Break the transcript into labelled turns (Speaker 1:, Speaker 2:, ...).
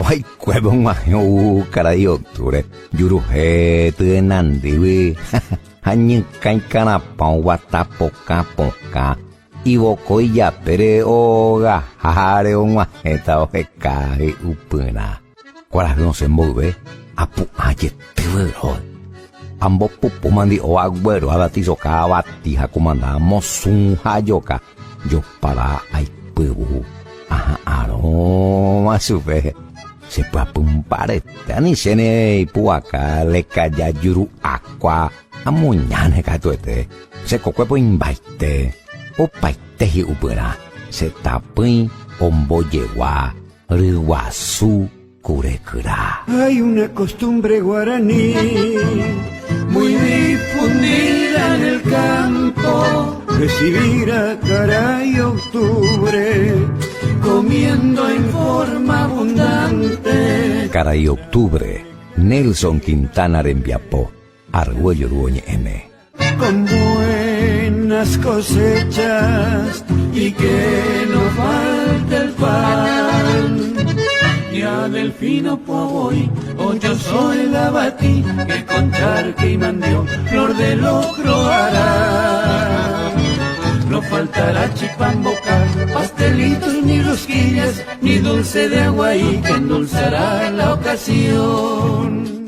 Speaker 1: Ay, cuevón mayo, cara de octubre. Yuruje, tenandiwi. Hañin caicana pao guatapoca poca. Y bocoy ya pere oga. Jare un majeta ojeca y upuna. Cuaras no se mueve. Apu aye tevero. Ambos pupu mandi o agüero. Abatizo cabatija comandamos un hayoka. Yo para ay pubu. Ajá, aroma supe. Se puede apumpare. Tani sene puaka le calla yuru aqua. Amuñane catuete. Se cocuepo imbaite. O paiteji upera. Se tapui ombo yegua. Riwasu curecura.
Speaker 2: Hay una costumbre guaraní muy difundida en el campo, recibir a Caray Octubre comiendo en forma abundante.
Speaker 1: Caray Octubre, Nelson Quintana Rembiapó, Argüello Duoñe M.
Speaker 2: Con buenas cosechas y que no falte el pan. Ya del fino voy, o yo soy la batí, que con charque y mandió, flor de locro hará. No faltará chipamboca, pastelitos ni rosquillas, ni dulce de aguaí que endulzará la ocasión.